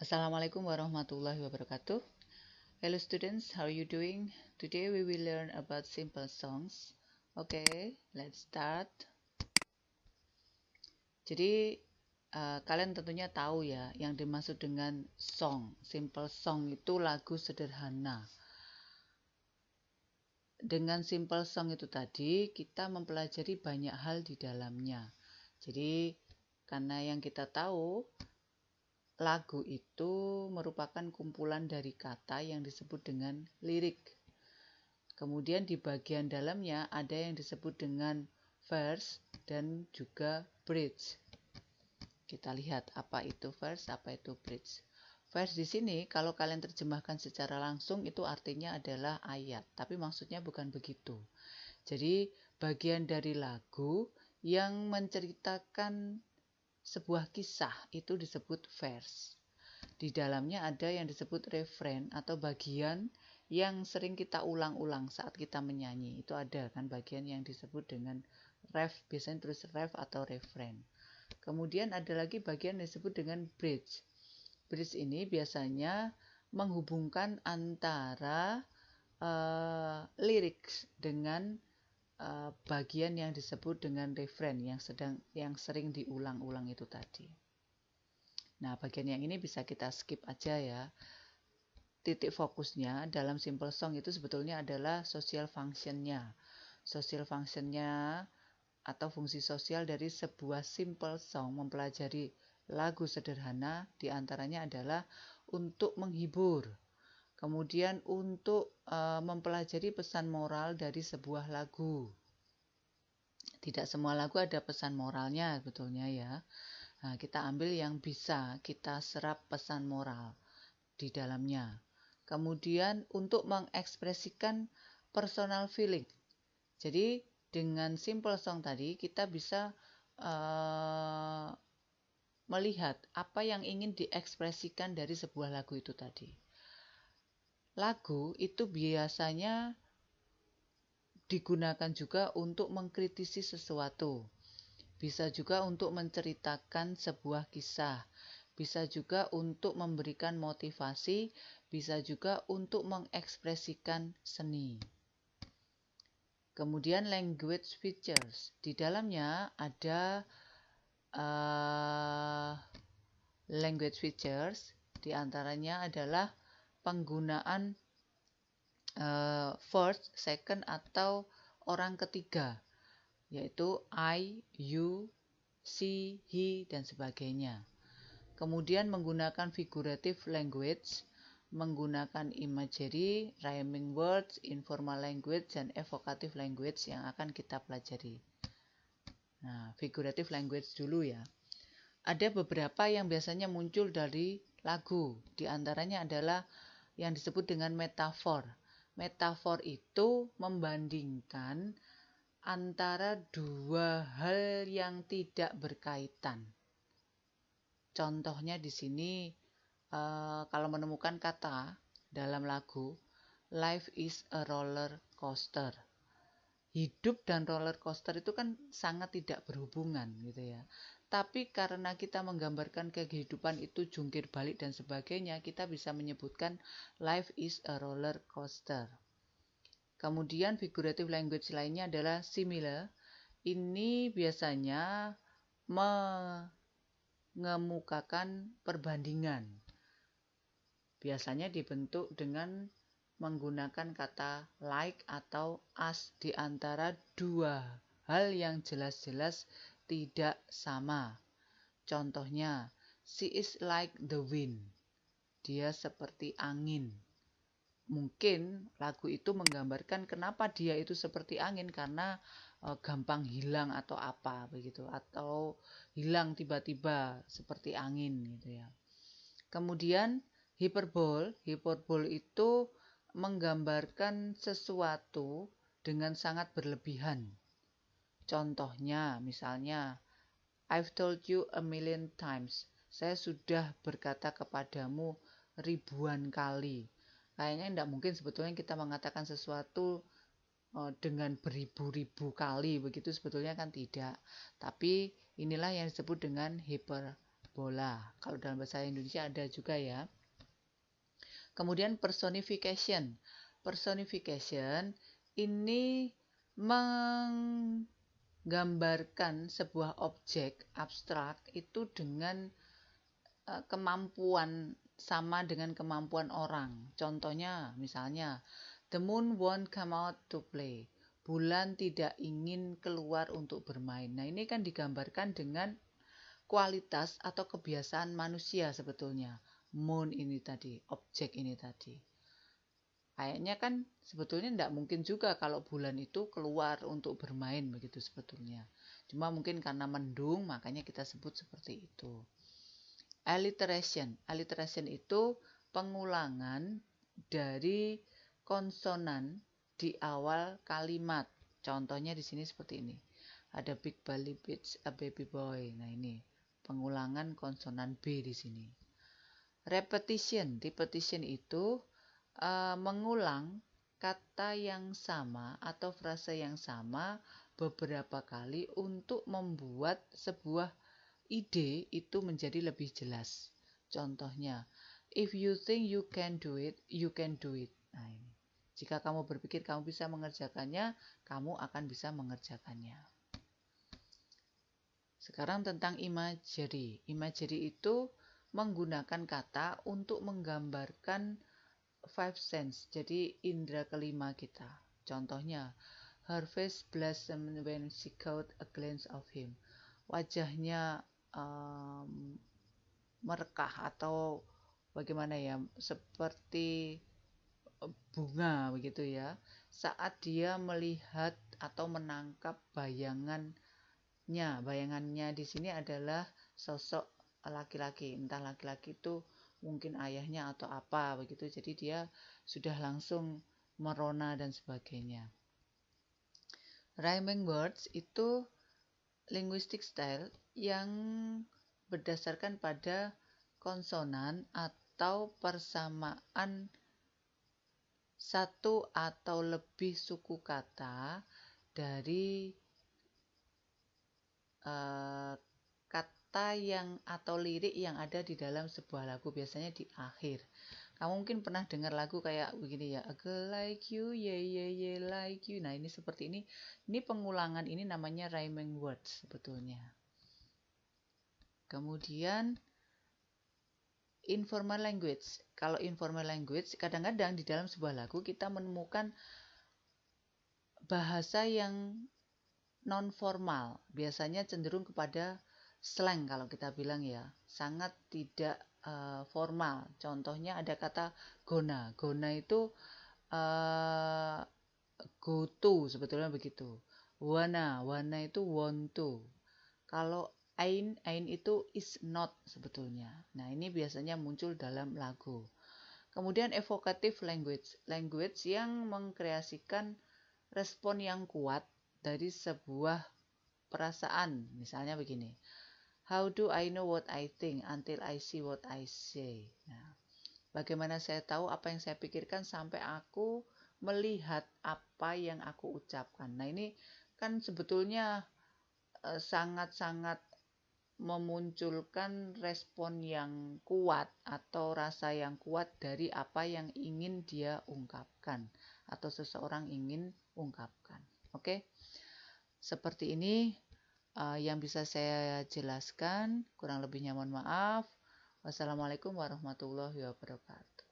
Assalamualaikum warahmatullahi wabarakatuh. Hello students, how are you doing? Today we will learn about simple songs. Okay, let's start. Jadi kalian tentunya tahu ya yang dimaksud dengan song. Simple song itu lagu sederhana. Dengan simple song itu tadi kita mempelajari banyak hal di dalamnya. Jadi karena yang kita tahu lagu itu merupakan kumpulan dari kata yang disebut dengan lirik. Kemudian di bagian dalamnya ada yang disebut dengan verse dan juga bridge. Kita lihat apa itu verse, apa itu bridge. Verse di sini kalau kalian terjemahkan secara langsung itu artinya adalah ayat, tapi maksudnya bukan begitu. Jadi bagian dari lagu yang menceritakan sebuah kisah itu disebut verse. Di dalamnya ada yang disebut refrain atau bagian yang sering kita ulang-ulang saat kita menyanyi. Itu ada kan bagian yang disebut dengan ref, biasanya terus ref atau refrain. Kemudian ada lagi bagian yang disebut dengan bridge. Bridge ini biasanya menghubungkan antara lirik dengan bagian yang disebut dengan refrain yang sering diulang-ulang itu tadi. Nah, bagian yang ini bisa kita skip aja ya. Titik fokusnya dalam simple song itu sebetulnya adalah social function-nya. Social function-nya atau fungsi sosial dari sebuah simple song mempelajari lagu sederhana diantaranya adalah untuk menghibur. Kemudian untuk mempelajari pesan moral dari sebuah lagu. Tidak semua lagu ada pesan moralnya sebetulnya ya. Nah, kita ambil yang bisa kita serap pesan moral di dalamnya. Kemudian untuk mengekspresikan personal feeling. Jadi dengan simple song tadi kita bisa melihat apa yang ingin diekspresikan dari sebuah lagu itu tadi. Lagu itu biasanya digunakan juga untuk mengkritisi sesuatu. Bisa juga untuk menceritakan sebuah kisah, bisa juga untuk memberikan motivasi, bisa juga untuk mengekspresikan seni. Kemudian language features, di dalamnya ada language features, diantaranya adalah penggunaan first, second, atau orang ketiga, yaitu I, you, she, he, dan sebagainya. Kemudian menggunakan figurative language, menggunakan imagery, rhyming words, informal language, dan evocative language yang akan kita pelajari. Nah, figurative language dulu ya. Ada beberapa yang biasanya muncul dari lagu, di antaranya adalah yang disebut dengan metafor. Metafor itu membandingkan antara dua hal yang tidak berkaitan. Contohnya di sini kalau menemukan kata dalam lagu life is a roller coaster. Hidup dan roller coaster itu kan sangat tidak berhubungan gitu ya. Tapi karena kita menggambarkan kehidupan itu jungkir balik dan sebagainya, kita bisa menyebutkan life is a roller coaster. Kemudian figurative language lainnya adalah similar. Ini biasanya mengemukakan perbandingan. Biasanya dibentuk dengan menggunakan kata like atau as di antara dua hal yang jelas-jelas tidak sama. Contohnya, she is like the wind. Dia seperti angin. Mungkin lagu itu menggambarkan kenapa dia itu seperti angin karena gampang hilang atau apa begitu, atau hilang tiba-tiba seperti angin gitu ya. Kemudian hiperbol itu menggambarkan sesuatu dengan sangat berlebihan. Contohnya misalnya I've told you a million times. Saya sudah berkata kepadamu ribuan kali. Kayaknya tidak mungkin sebetulnya kita mengatakan sesuatu dengan beribu-ribu kali begitu, sebetulnya kan tidak. Tapi inilah yang disebut dengan bola. Kalau dalam bahasa Indonesia ada juga ya. Kemudian personification. Personification ini menggambarkan sebuah objek abstrak itu dengan kemampuan sama dengan kemampuan orang. Contohnya misalnya, the moon won't come out to play. Bulan tidak ingin keluar untuk bermain. Nah, ini kan digambarkan dengan kualitas atau kebiasaan manusia sebetulnya. Moon ini tadi, objek ini tadi. Kayaknya kan sebetulnya tidak mungkin juga kalau bulan itu keluar untuk bermain begitu sebetulnya. Cuma mungkin karena mendung makanya kita sebut seperti itu. Alliteration. Alliteration itu pengulangan dari konsonan di awal kalimat. Contohnya di sini seperti ini. Ada big belly bitch, a baby boy. Nah, ini pengulangan konsonan B di sini. Repetition. Repetition itu mengulang kata yang sama atau frase yang sama beberapa kali untuk membuat sebuah ide itu menjadi lebih jelas. Contohnya, if you think you can do it, you can do it. Nah, ini. Jika kamu berpikir kamu bisa mengerjakannya, kamu akan bisa mengerjakannya. Sekarang tentang imagery. Imagery itu menggunakan kata untuk menggambarkan five sense, jadi indera kelima kita. Contohnya, her face blossomed when she caught a glance of him. Wajahnya merekah atau bagaimana ya, seperti bunga begitu ya, saat dia melihat atau menangkap bayangannya. Bayangannya di sini adalah sosok laki-laki, entah laki-laki itu mungkin ayahnya atau apa begitu, jadi dia sudah langsung merona dan sebagainya. Rhyming words itu linguistic style yang berdasarkan pada konsonan atau persamaan satu atau lebih suku kata dari kata yang atau lirik yang ada di dalam sebuah lagu, biasanya di akhir. Kamu mungkin pernah dengar lagu kayak begini ya, a girl like you, yeah yeah yeah like you. Nah, ini seperti ini. Ini pengulangan, ini namanya rhyming words sebetulnya. Kemudian informal language. Kalau informal language, kadang-kadang di dalam sebuah lagu kita menemukan bahasa yang non formal. Biasanya cenderung kepada slang kalau kita bilang ya, sangat tidak formal. Contohnya ada kata gonna. Gonna itu go to sebetulnya begitu. Wanna itu want to. Kalau ain itu is not sebetulnya. Nah, ini biasanya muncul dalam lagu. Kemudian evocative language. Language yang mengkreasikan respon yang kuat dari sebuah perasaan. Misalnya begini. How do I know what I think until I see what I say? Nah, bagaimana saya tahu apa yang saya pikirkan sampai aku melihat apa yang aku ucapkan. Nah, ini kan sebetulnya sangat-sangat memunculkan respon yang kuat atau rasa yang kuat dari apa yang ingin dia ungkapkan atau seseorang ingin ungkapkan. Oke? Seperti ini yang bisa saya jelaskan, kurang lebihnya mohon maaf. Wassalamualaikum warahmatullahi wabarakatuh.